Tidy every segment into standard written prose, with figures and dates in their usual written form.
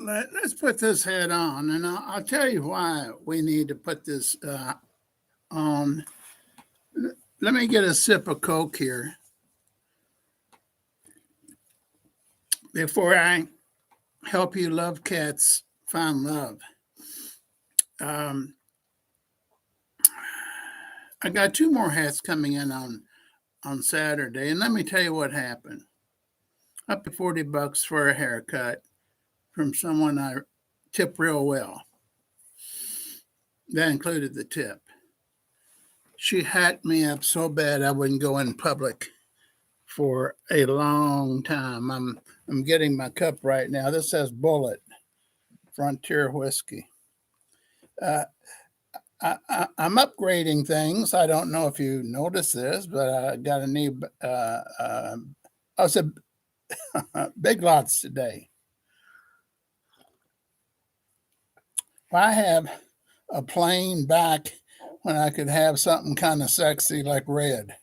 Let's put this hat on, and I'll tell you why we need to put this on. Let me get a sip of Coke here before I help you love cats find love. Um, I got two more hats coming in on Saturday, and let me tell you what happened. I paid $40 for a haircut from someone I tip real well. That included the tip. She hacked me up so bad I wouldn't go in public for a long time. I'm getting my cup right now. This says Bullet Frontier Whiskey. Uh, I'm upgrading things. I don't know if you noticed this, but I got a new. I said Big Lots today. Why have a plain back when I could have something kind of sexy like red?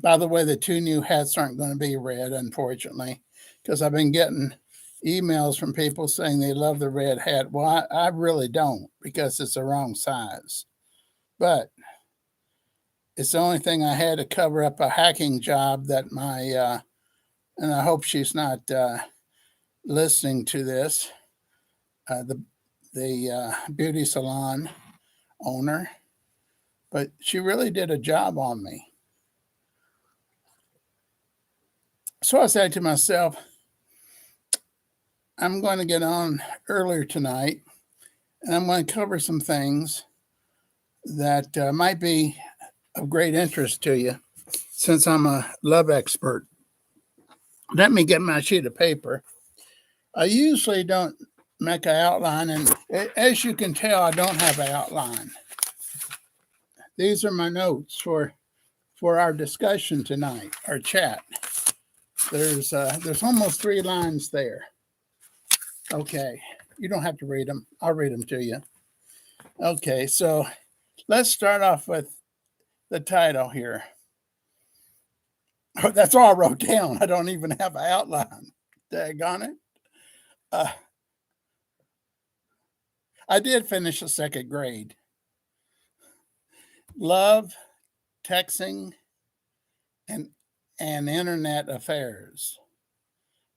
By the way, the two new hats aren't going to be red, unfortunately, because I've been getting emails from people saying they love the red hat. Well, I really don't, because it's the wrong size. But it's the only thing I had to cover up a hacking job that and I hope she's not listening to this, the beauty salon owner, but she really did a job on me. So I said to myself, I'm going to get on earlier tonight, and I'm going to cover some things that might be of great interest to you, since I'm a love expert. Let me get my sheet of paper. I usually don't make an outline, and as you can tell, I don't have an outline. These are my notes for our discussion tonight, our chat. There's almost 3 lines there. Okay, you don't have to read them. I'll read them to you. Okay, so let's start off with the title here. Oh, that's all I wrote down. I don't even have an outline. Daggone it. I did finish the 2nd grade. Love, texting, and internet affairs,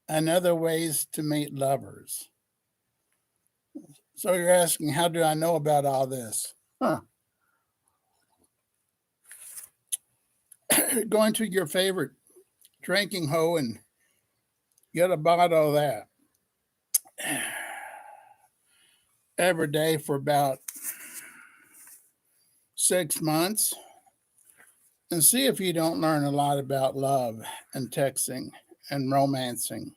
and other ways to meet lovers. So you're asking, how do I know about all this? Going to your favorite drinking hole and get a bottle of that every day for about 6 months, and see if you don't learn a lot about love and texting and romancing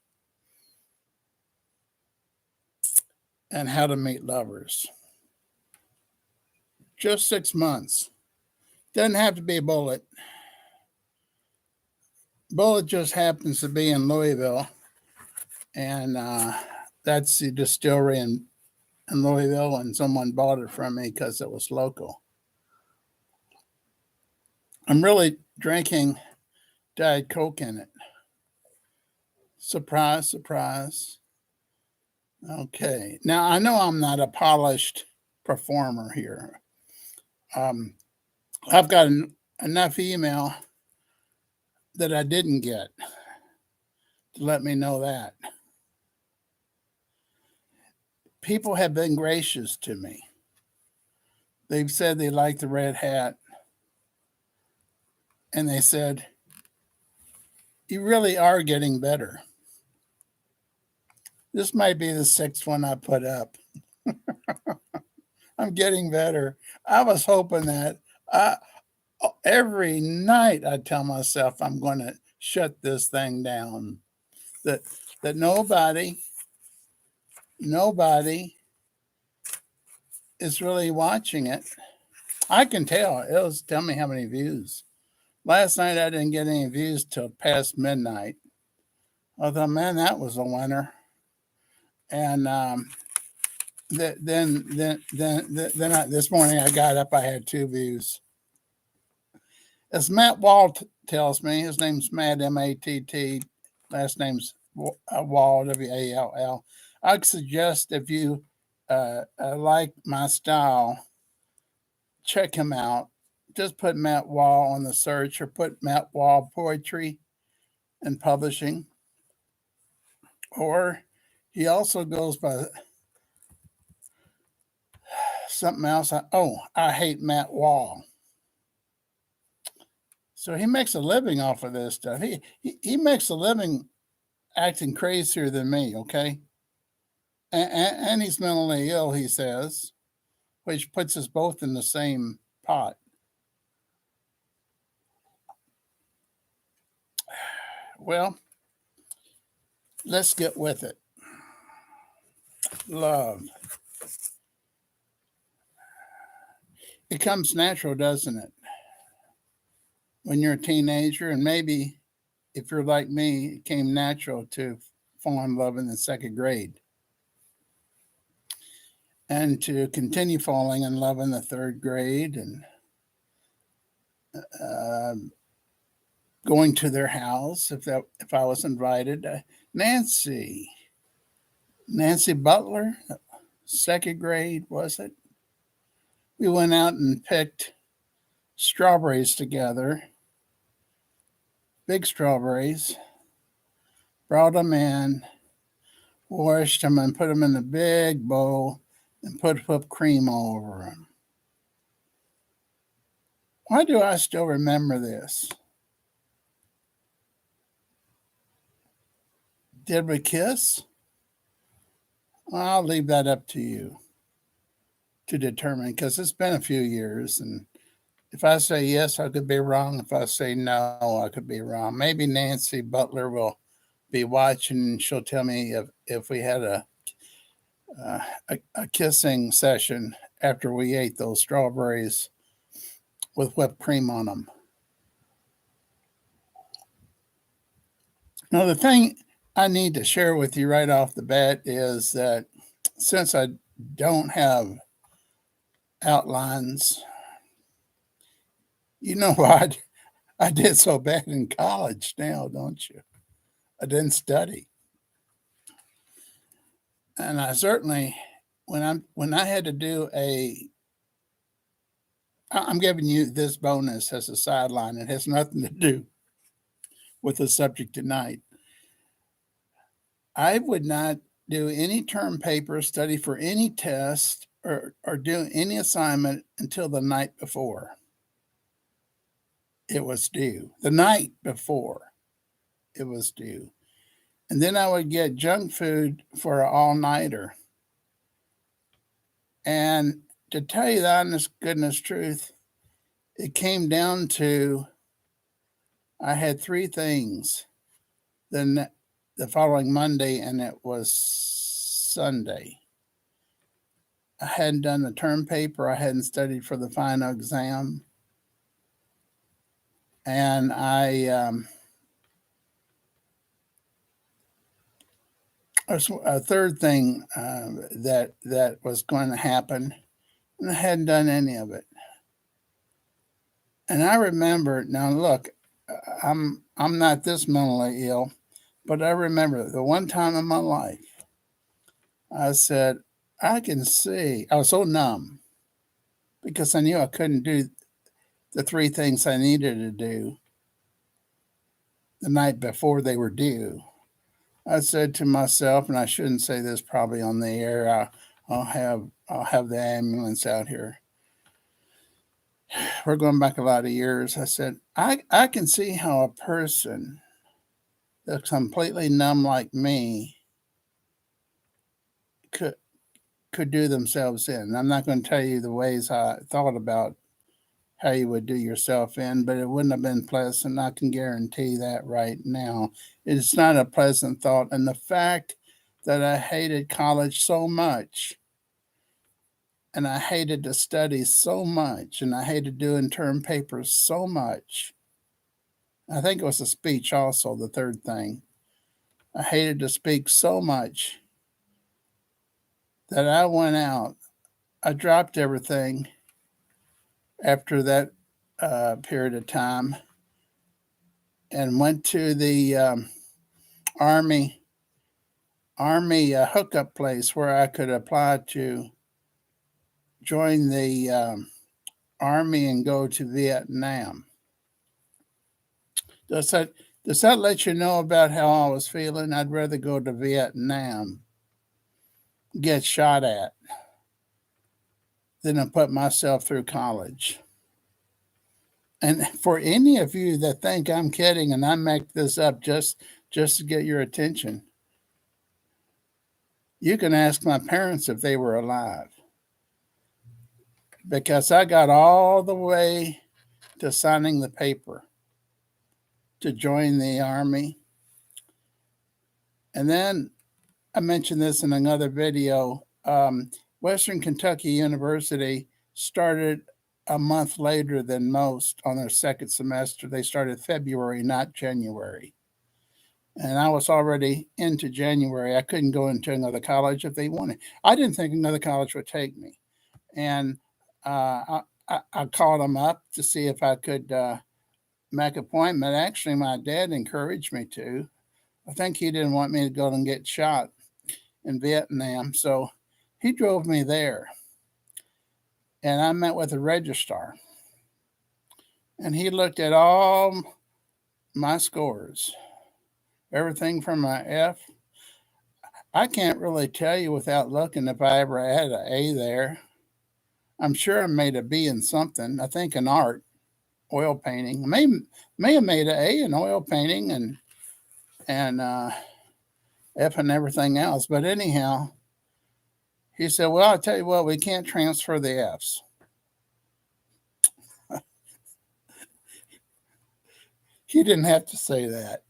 and how to meet lovers. Just 6 months. Doesn't have to be a Bullet. Bullet just happens to be in Louisville, and that's the distillery in Louisville, and someone bought it from me because it was local. I'm really drinking Diet Coke in it. Surprise, surprise. Okay. Now, I know I'm not a polished performer here. I've got enough email that I didn't get to let me know that. People have been gracious to me. They've said they like the red hat. And they said, you really are getting better. This might be the 6th one I put up. I'm getting better. I was hoping that every night I tell myself I'm going to shut this thing down. That nobody is really watching it. I can tell. It'll tell me how many views. Last night I didn't get any views till past midnight. I thought, man, that was a winner. And then this morning I got up, I had 2 views. As Matt Wall tells me, his name's Matt, M-A-T-T, last name's Wall, Wall. I'd suggest if you like my style, check him out. Just put Matt Wall on the search or put Matt Wall Poetry and Publishing. Or he also goes by something else. I hate Matt Wall. So he makes a living off of this stuff. He makes a living acting crazier than me, okay? And he's mentally ill, he says, which puts us both in the same pot. Well, let's get with it. Love. It comes natural, doesn't it? When you're a teenager, and maybe if you're like me, it came natural to fall in love in the second grade and to continue falling in love in the third grade and going to their house if I was invited. Nancy Butler, second grade, was it? We went out and picked strawberries together, big strawberries, brought them in, washed them, and put them in a big bowl and put whipped cream all over them. Why do I still remember this? Did we kiss? Well, I'll leave that up to you to determine because it's been a few years. And if I say yes, I could be wrong. If I say no, I could be wrong. Maybe Nancy Butler will be watching and she'll tell me if we had a kissing session after we ate those strawberries with whipped cream on them. Now, the thing I need to share with you right off the bat is that since I don't have outlines, you know what? I did so bad in college now, don't you? I didn't study. And I certainly, when I had to do I'm giving you this bonus as a sideline. It has nothing to do with the subject tonight. I would not do any term paper, study for any test, or do any assignment until the night before it was due. The night before it was due. And then I would get junk food for an all-nighter. And to tell you the honest goodness truth, it came down to I had three things then the following Monday, and it was Sunday. I hadn't done the term paper. I hadn't studied for the final exam. And a third thing that was going to happen, and I hadn't done any of it. And I remember, now look, I'm not this mentally ill, but I remember the one time in my life, I said, I can see. I was so numb because I knew I couldn't do the three things I needed to do the night before they were due. I said to myself, and I shouldn't say this probably on the air. I'll have the ambulance out here. We're going back a lot of years. I said, I can see how a person that's completely numb like me could do themselves in. I'm not going to tell you the ways I thought about how you would do yourself in, but it wouldn't have been pleasant. I can guarantee that right now. It's not a pleasant thought. And the fact that I hated college so much, and I hated to study so much, and I hated doing term papers so much. I think it was a speech also, the third thing. I hated to speak so much that I went out. I dropped everything after that period of time and went to the Army Army hookup place where I could apply to join the Army and go to Vietnam. Does that let you know about how I was feeling? I'd rather go to Vietnam, get shot at, than to put myself through college. And for any of you that think I'm kidding and I make this up just to get your attention, you can ask my parents if they were alive. Because I got all the way to signing the paper to join the Army. And then I mentioned this in another video. Western Kentucky University started a month later than most on their second semester. They started February, not January. And I was already into January. I couldn't go into another college if they wanted. I didn't think another college would take me. And I called them up to see if I could make an appointment. Actually, my dad encouraged me to. I think he didn't want me to go and get shot in Vietnam. So he drove me there. And I met with the registrar. And he looked at all my scores, everything from my F. I can't really tell you without looking if I ever had an A there. I'm sure I made a B in something. I think in art, oil painting. May have made an A in oil painting and F and everything else. But anyhow, he said, "Well, I'll tell you what, we can't transfer the Fs." He didn't have to say that.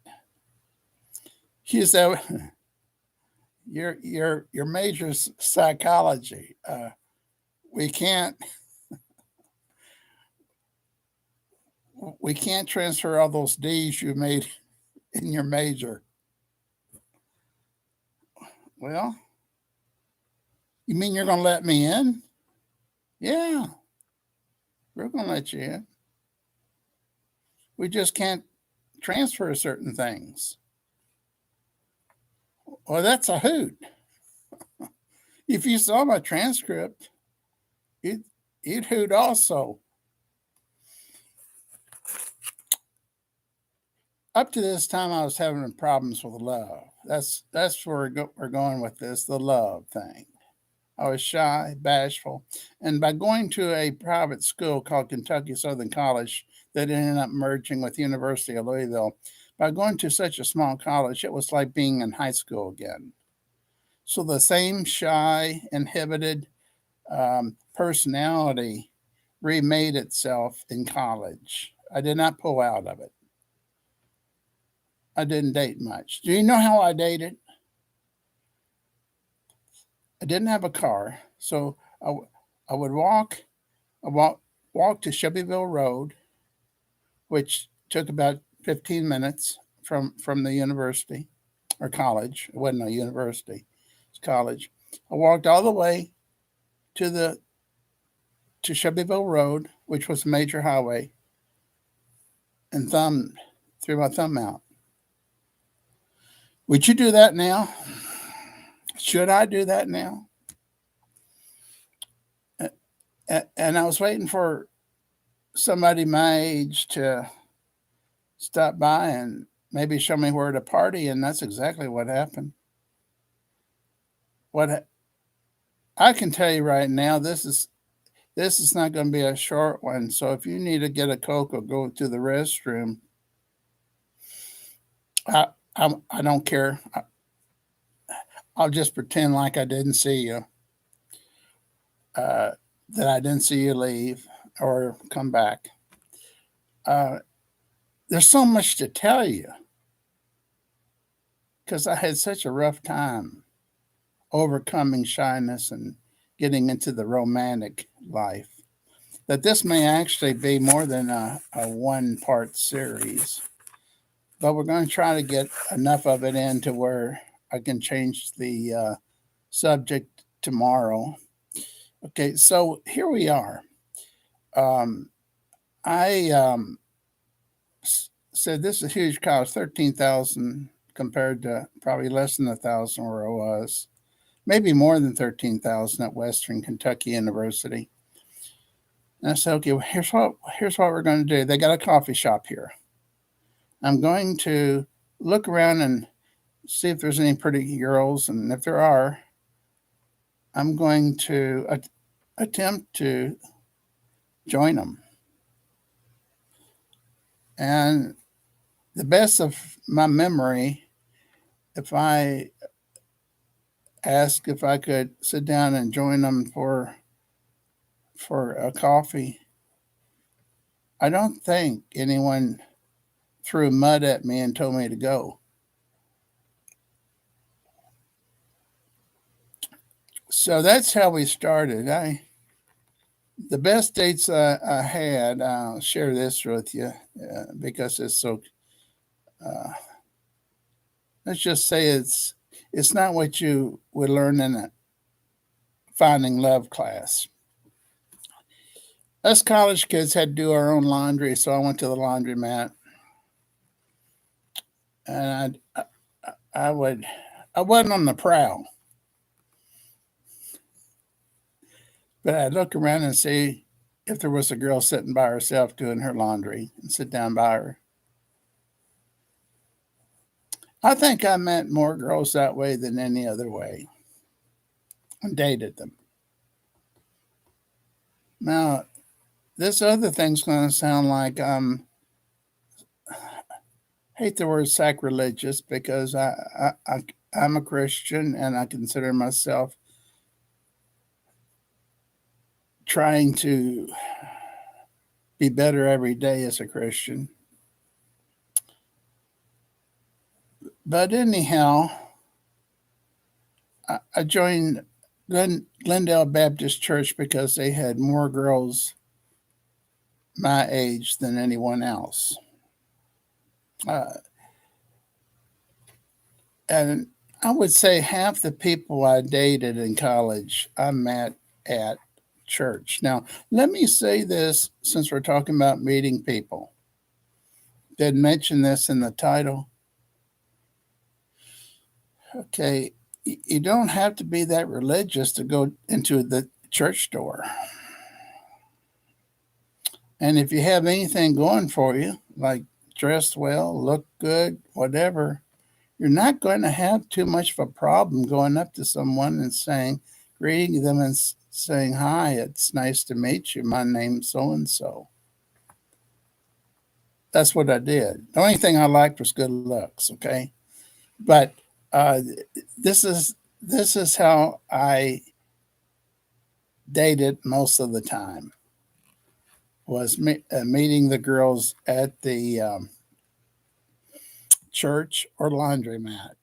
He said, "Your major's psychology. We can't." We can't transfer all those D's you made in your major. Well, you mean you're going to let me in? Yeah, we're going to let you in. We just can't transfer certain things. Well, that's a hoot. If you saw my transcript, you'd hoot also. Up to this time, I was having problems with love. That's where we're going with this, the love thing. I was shy, bashful, and by going to a private school called Kentucky Southern College that ended up merging with University of Louisville, by going to such a small college, it was like being in high school again. So the same shy, inhibited personality remade itself in college. I did not pull out of it. I didn't date much. Do you know how I dated? I didn't have a car, so I would walk to Shelbyville Road, which took about 15 minutes from the university or college. It wasn't a university, it's college. I walked all the way to Shelbyville Road, which was a major highway, and threw my thumb out. Would you do that now? Should I do that now? And I was waiting for somebody my age to stop by and maybe show me where to party, and that's exactly what happened. What I can tell you right now, this is not going to be a short one. So if you need to get a Coke or go to the restroom, I don't care. I'll just pretend like I didn't see you, that I didn't see you leave or come back. There's so much to tell you because I had such a rough time overcoming shyness and getting into the romantic life that this may actually be more than a one-part series. But we're going to try to get enough of it in to where I can change the subject tomorrow. Okay, so here we are. I said this is a huge college, 13,000 compared to probably less than 1,000 where I was, maybe more than 13,000 at Western Kentucky University. And I said, okay, well, here's what we're going to do. They got a coffee shop here. I'm going to look around and see if there's any pretty girls, and if there are, I'm going to attempt to join them. And the best of my memory, if I asked if I could sit down and join them for a coffee, I don't think anyone threw mud at me and told me to go. So that's how we started. The best dates I had, I'll share this with you because it's so. Let's just say it's not what you would learn in a finding love class. Us college kids had to do our own laundry, so I went to the laundromat, and I wasn't on the prowl, but I'd look around and see if there was a girl sitting by herself doing her laundry and sit down by her. I think I met more girls that way than any other way and dated them. Now, this other thing's going to sound like hate the word sacrilegious because I'm a Christian and I consider myself trying to be better every day as a Christian. But anyhow, I joined Glendale Baptist Church because they had more girls my age than anyone else. And I would say half the people I dated in college I met at church. Now, let me say this since we're talking about meeting people. Did mention this in the title. Okay, you don't have to be that religious to go into the church door. And if you have anything going for you, like dress well, look good, whatever, you're not going to have too much of a problem going up to someone and greeting them and saying, hi, it's nice to meet you. My name's so and so. That's what I did. The only thing I liked was good looks, okay? But this is how I dated most of the time, was meeting the girls at the church or laundromat.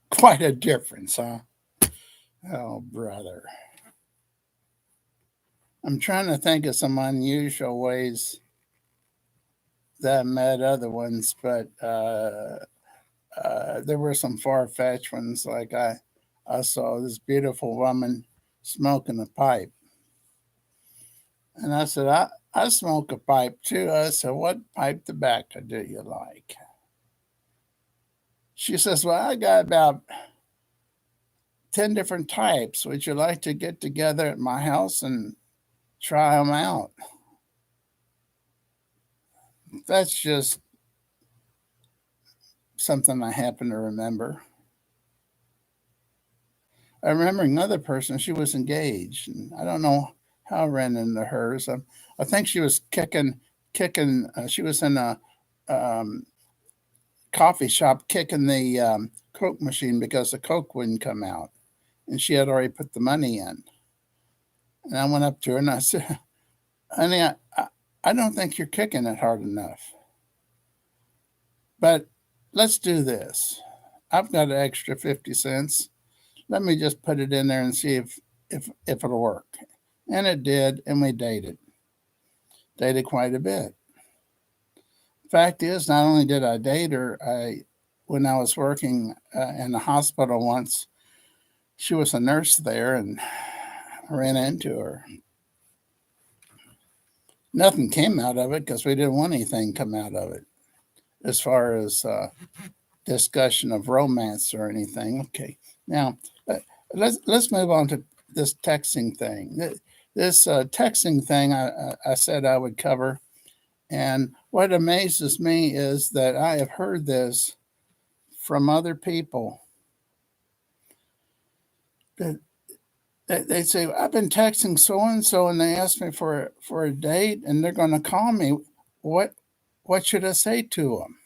Quite a difference, huh? Oh, brother. I'm trying to think of some unusual ways that I met other ones, but there were some far-fetched ones. Like I saw this beautiful woman smoking a pipe. And I said, I smoke a pipe too. I said, what pipe tobacco do you like? She says, well, I got about 10 different types. Would you like to get together at my house and try them out? That's just something I happen to remember. I remember another person, she was engaged. And I don't know how I ran into hers. I think she was kicking, she was in a coffee shop kicking the Coke machine because the Coke wouldn't come out. And she had already put the money in. And I went up to her and I said, honey, I don't think you're kicking it hard enough. But let's do this. I've got an extra 50 cents. Let me just put it in there and see if it'll work. And it did, and we dated. Dated quite a bit. Fact is, not only did I date her, when I was working in the hospital once, she was a nurse there, and I ran into her. Nothing came out of it because we didn't want anything come out of it. as far as discussion of romance or anything. Okay, now let's move on to this texting thing. This texting thing I said I would cover, and what amazes me is that I have heard this from other people. That they say, I've been texting so and so, and they ask me for a date, and they're going to call me. What should I say to them?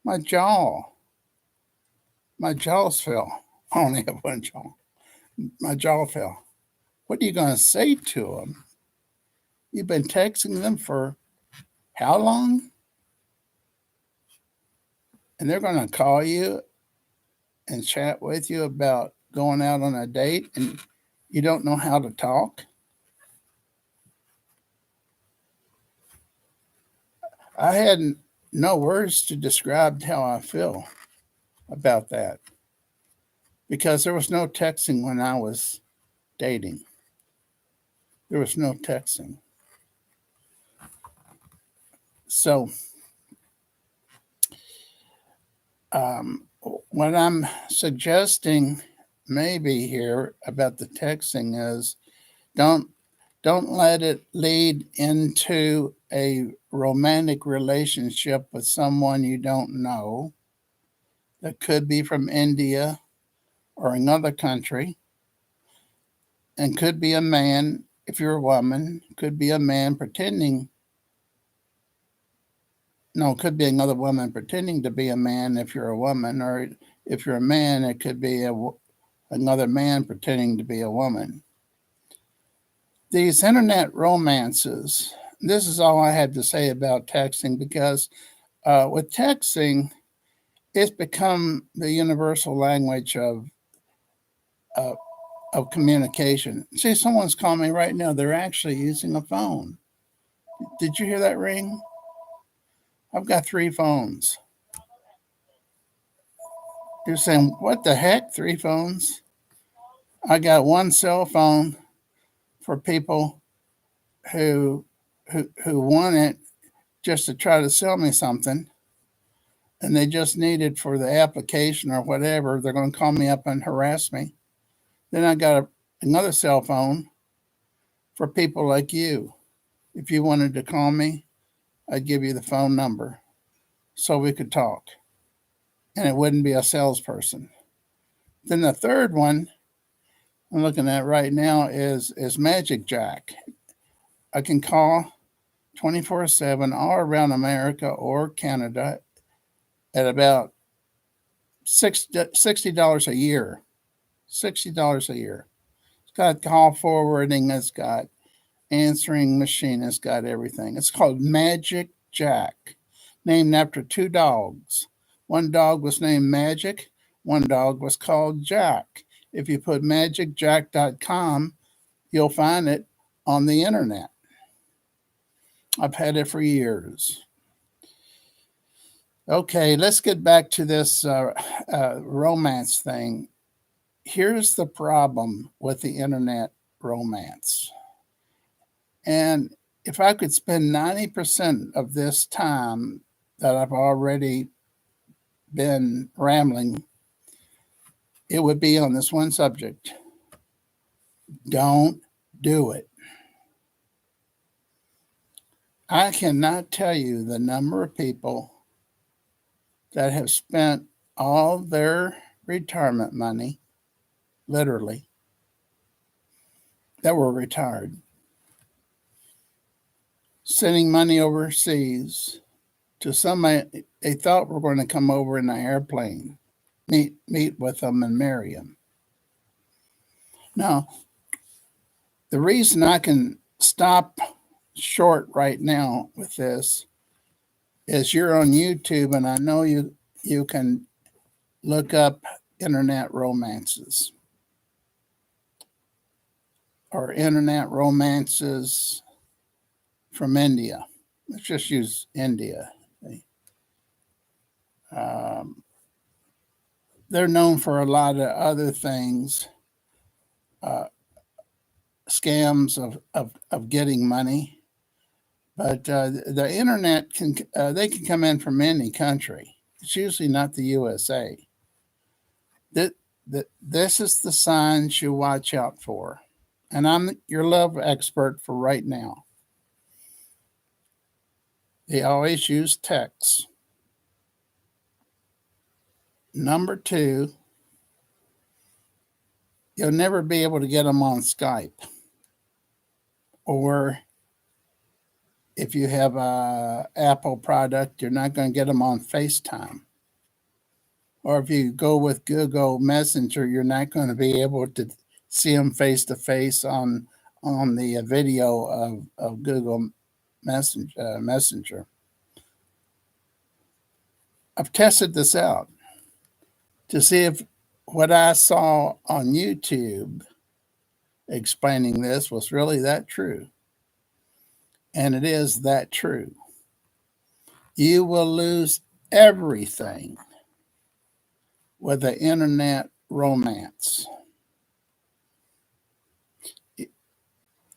My jaws fell. I only have one jaw. My jaw fell. What are you going to say to them? You've been texting them for how long? And they're going to call you and chat with you about going out on a date, and you don't know how to talk? I had no words to describe how I feel about that because there was no texting when I was dating. There was no texting. So, what I'm suggesting maybe here about the texting is don't let it lead into a romantic relationship with someone you don't know that could be from India or another country, and could be a man if you're a woman, could be a man pretending. No, it could be another woman pretending to be a man if you're a woman, or if you're a man, it could be another man pretending to be a woman. These internet romances, this is all I had to say about texting because with texting, it's become the universal language uh, of communication. See, someone's calling me right now. They're actually using a phone. Did you hear that ring? I've got 3 phones. You're saying, what the heck? 3 phones? I got one cell phone for people who want it just to try to sell me something, and they just need it for the application or whatever. They're going to call me up and harass me. Then I got another cell phone for people like you. If you wanted to call me, I'd give you the phone number so we could talk, and it wouldn't be a salesperson. Then the third one I'm looking at right now is Magic Jack. I can call 24/7 all around America or Canada at about $60 a year. $60 a year. It's got call forwarding. It's got answering machine. It's got everything. It's called Magic Jack, named after 2 dogs. One dog was named Magic. One dog was called Jack. If you put magicjack.com, you'll find it on the internet. I've had it for years. Okay, let's get back to this romance thing. Here's the problem with the internet romance. And if I could spend 90% of this time that I've already been rambling, it would be on this one subject. Don't do it. I cannot tell you the number of people that have spent all their retirement money, literally, that were retired, sending money overseas to somebody they thought were going to come over in an airplane, meet with them and marry them. Now, the reason I can stop short right now with this is you're on YouTube, and I know you can look up internet romances or internet romances from India. Let's just use India. Um, they're known for a lot of other things, scams of getting money, But the internet they can come in from any country. It's usually not the USA. This is the signs you watch out for. And I'm your love expert for right now. They always use text. Number two, you'll never be able to get them on Skype. Or if you have a Apple product, you're not going to get them on FaceTime. Or if you go with Google Messenger, you're not going to be able to see them face to face on the video of Google Messenger. I've tested this out to see if what I saw on YouTube explaining this was really that true. And it is that true. You will lose everything with the internet romance.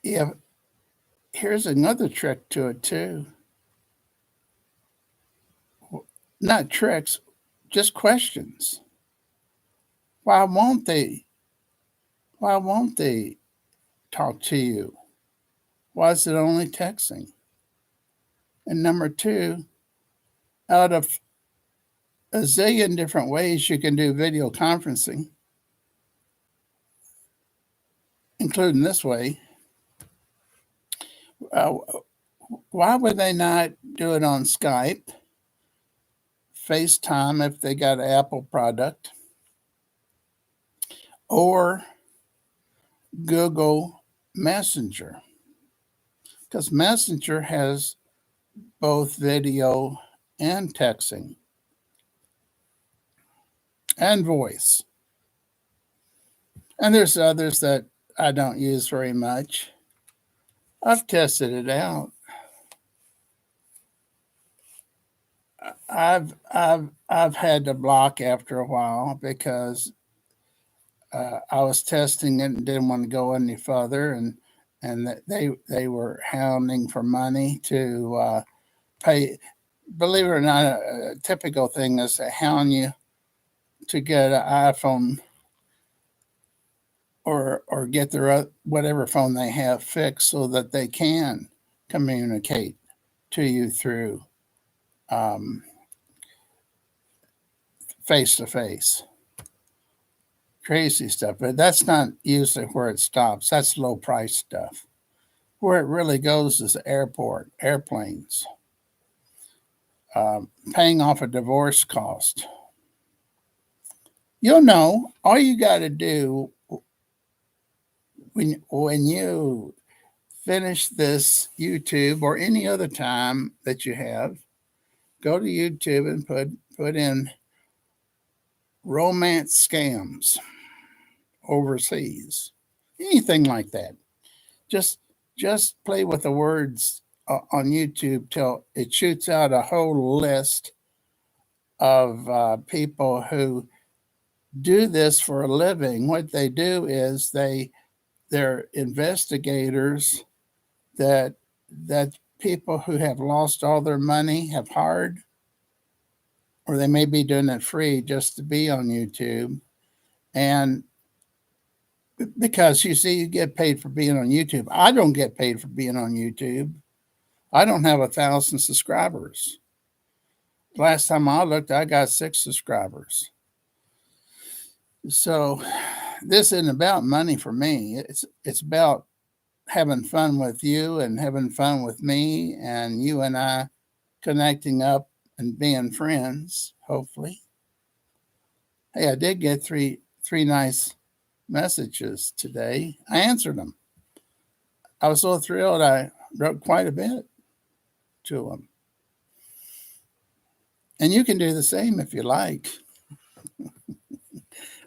If here's another trick to it too. Not tricks, just questions. Why won't they talk to you? Why is it only texting? And number two, out of a zillion different ways you can do video conferencing, including this way, why would they not do it on Skype, FaceTime if they got an Apple product, or Google Messenger? Because Messenger has both video and texting and voice. And there's others that I don't use very much. I've tested it out. I've had to block after a while because I was testing it and didn't want to go any further, and they were hounding for money to pay. Believe it or not, a typical thing is to hound you to get an iPhone or get their whatever phone they have fixed so that they can communicate to you through face to face. Crazy stuff, but that's not usually where it stops. That's low price stuff. Where it really goes is airplanes, paying off a divorce cost. You'll know. All you got to do when you finish this YouTube or any other time that you have, go to YouTube and put in romance scams overseas, anything like that. Just play with the words on YouTube till it shoots out a whole list of people who do this for a living. What they do is they're investigators that people who have lost all their money have hired, or they may be doing it free just to be on YouTube. And because you see, you get paid for being on YouTube. I don't get paid for being on YouTube. I don't have 1,000 subscribers. Last time I looked, I got 6 subscribers. So this isn't about money for me. It's about having fun with you and having fun with me, and you and I connecting up and being friends, hopefully. Hey, I did get three nice messages today. I answered them. I was so thrilled. I wrote quite a bit to them. And you can do the same if you like.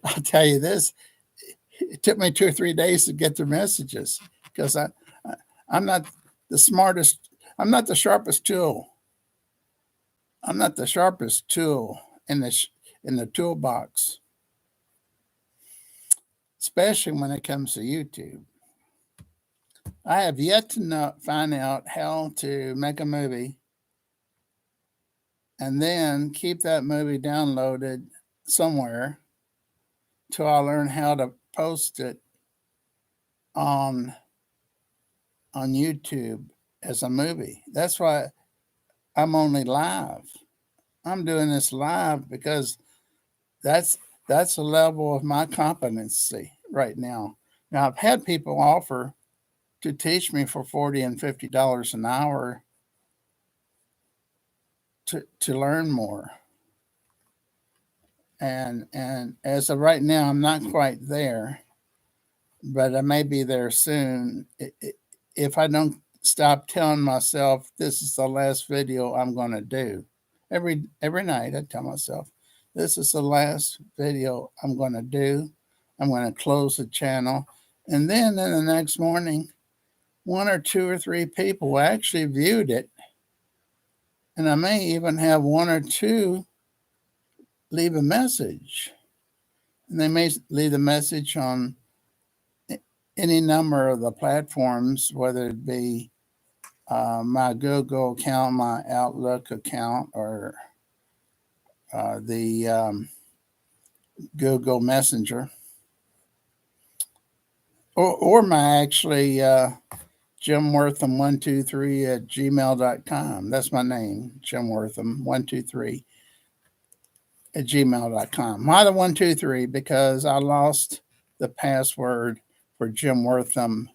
I'll tell you this, it took me 2 or 3 days to get their messages because I'm not the smartest. I'm not the sharpest tool. I'm not the sharpest tool in the toolbox, especially when it comes to YouTube. I have yet to find out how to make a movie and then keep that movie downloaded somewhere till I learn how to post it on YouTube as a movie. That's why I'm only live. I'm doing this live because that's the level of my competency right now. Now I've had people offer to teach me for $40 and $50 an hour to learn more. And as of right now, I'm not quite there, but I may be there soon. If I don't stop telling myself this is the last video I'm going to do, every night I tell myself this is the last video I'm going to do. I'm going to close the channel, and then in the next morning, 1 or 2 or 3 people actually viewed it, and I may even have 1 or 2 leave a message. And they may leave a message on any number of the platforms, whether it be my Google account, my Outlook account, or the Google Messenger, or my actually Jim Wortham123 at gmail.com. That's my name, Jim Wortham123 at gmail.com. Why the 123? Because I lost the password for Jim Wortham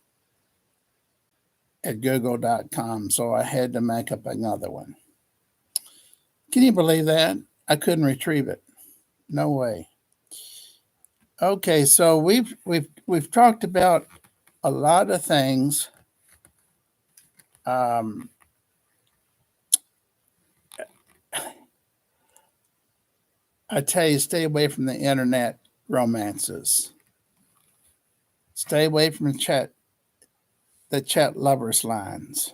at google.com, so I had to make up another one. Can you believe that? I couldn't retrieve it. No way. Okay, so we've talked about a lot of things. I tell you, stay away from the internet romances. Stay away from the chat lovers lines.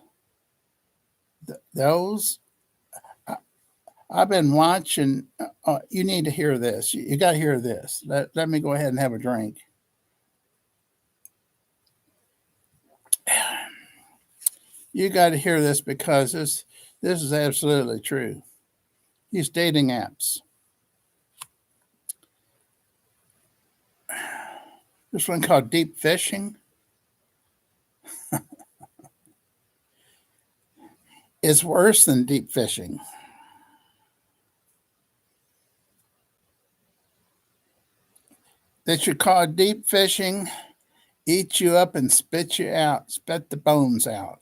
Those, I've been watching. You need to hear this. You got to hear this. Let me go ahead and have a drink. You got to hear this because this is absolutely true. These dating apps. This one called deep fishing. It's worse than deep fishing. That you call deep fishing, eat you up and spit you out, spit the bones out.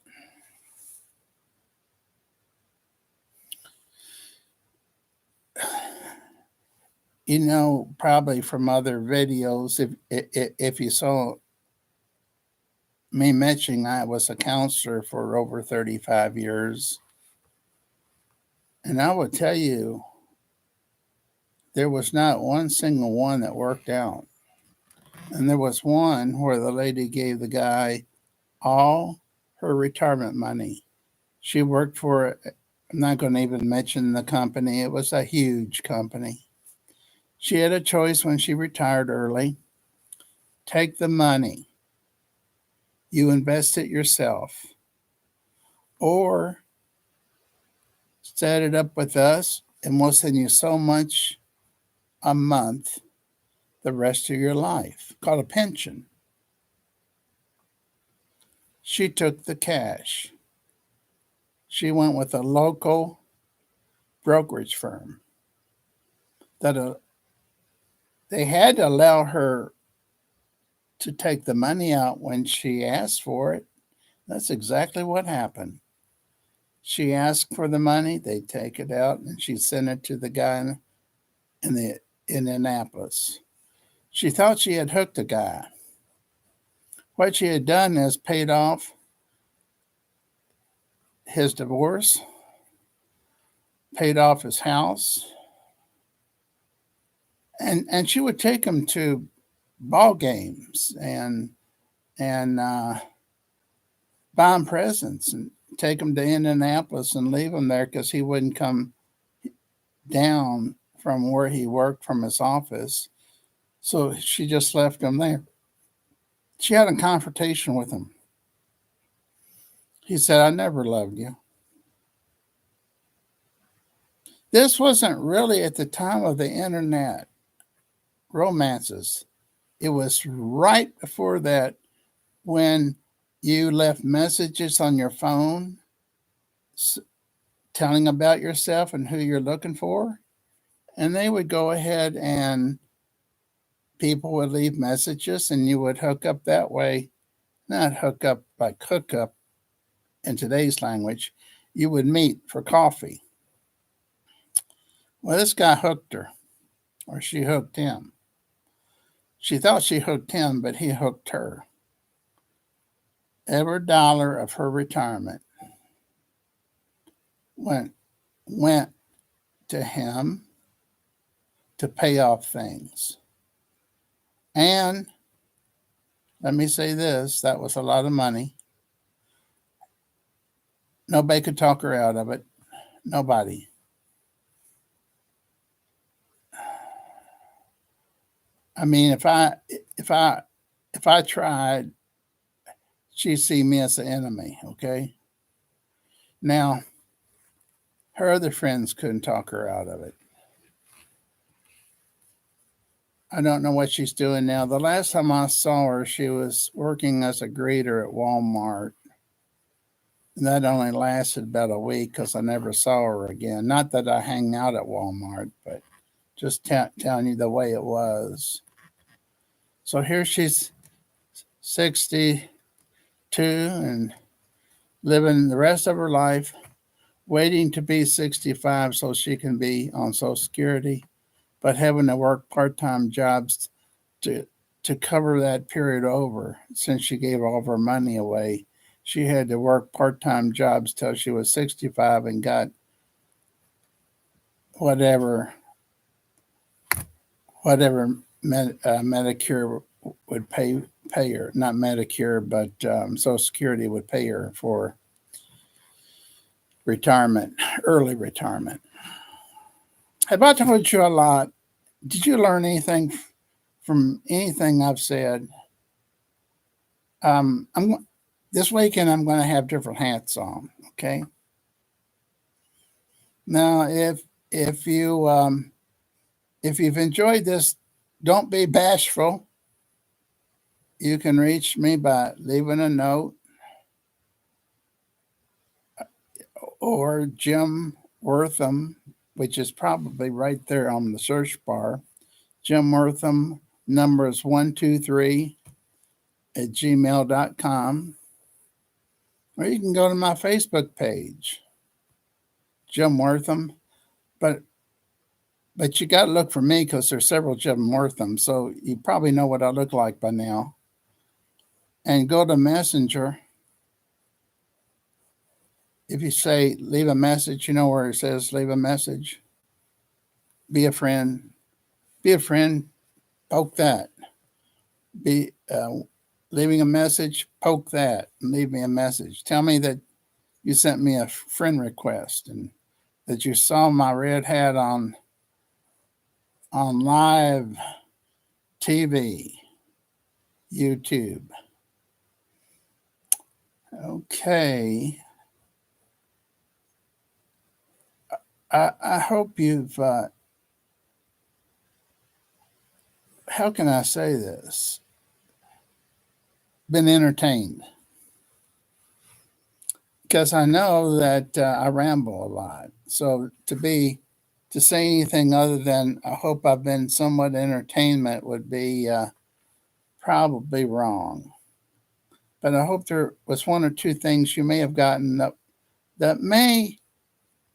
You know, probably from other videos, if you saw me mentioning I was a counselor for over 35 years, and I would tell you, there was not one single one that worked out. And there was one where the lady gave the guy all her retirement money. She worked for, I'm not going to even mention the company, it was a huge company. She had a choice when she retired early: take the money, you invest it yourself, or set it up with us and we'll send you so much a month the rest of your life, called a pension. She took the cash. She went with a local brokerage firm that they had to allow her to take the money out when she asked for it. That's exactly what happened. She asked for the money, they take it out, and she sent it to the guy in Indianapolis. She thought she had hooked the guy. What she had done is paid off his divorce, paid off his house, and she would take him to ball games and buy him presents and take him to Indianapolis and leave him there because he wouldn't come down from where he worked from his office. So she just left him there. She had a confrontation with him. He said, I never loved you. This wasn't really at the time of the internet romances. It was right before that when you left messages on your phone telling about yourself and who you're looking for. And they would go ahead and people would leave messages and you would hook up that way. Not hook up like hook up in today's language. You would meet for coffee. Well, this guy hooked her, or she hooked him. She thought she hooked him, but he hooked her. Every dollar of her retirement went to him to pay off things. And let me say this, that was a lot of money. Nobody could talk her out of it. Nobody. I mean, if I tried, she'd see me as the enemy, okay? Now, her other friends couldn't talk her out of it. I don't know what she's doing now. The last time I saw her, she was working as a greeter at Walmart. And that only lasted about a week because I never saw her again. Not that I hang out at Walmart, but just telling you the way it was. So here she's 62 and living the rest of her life, waiting to be 65 so she can be on Social Security, but having to work part-time jobs to cover that period over. Since she gave all of her money away, she had to work part-time jobs till she was 65 and got whatever Medicare would pay her. Not Medicare, but Social Security would pay her for retirement, early retirement. Have I told you a lot? Did you learn anything from anything I've said? This weekend I'm going to have different hats on. Okay. Now, if you've enjoyed this, don't be bashful. You can reach me by leaving a note or Jim Wortham, which is probably right there on the search bar. Jim Wortham, number is 123@gmail.com. Or you can go to my Facebook page, Jim Wortham. But you got to look for me because there's several Jim Wortham. So you probably know what I look like by now. And go to Messenger. If you say leave a message, you know where it says leave a message. Be a friend. Be a friend. Poke that. Be leaving a message. Poke that and leave me a message. Tell me that you sent me a friend request and that you saw my red hat on live TV, YouTube. Okay. I hope you've, how can I say this? Been entertained. Because I know that I ramble a lot. So to say anything other than I hope I've been somewhat entertainment would be probably wrong. But I hope there was one or two things you may have gotten that may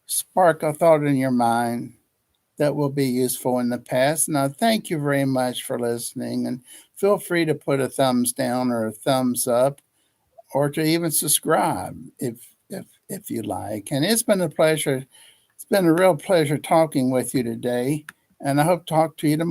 spark a thought in your mind that will be useful in the past. And I thank you very much for listening. And feel free to put a thumbs down or a thumbs up, or to even subscribe if you like. And it's been a pleasure. It's been a real pleasure talking with you today. And I hope to talk to you tomorrow.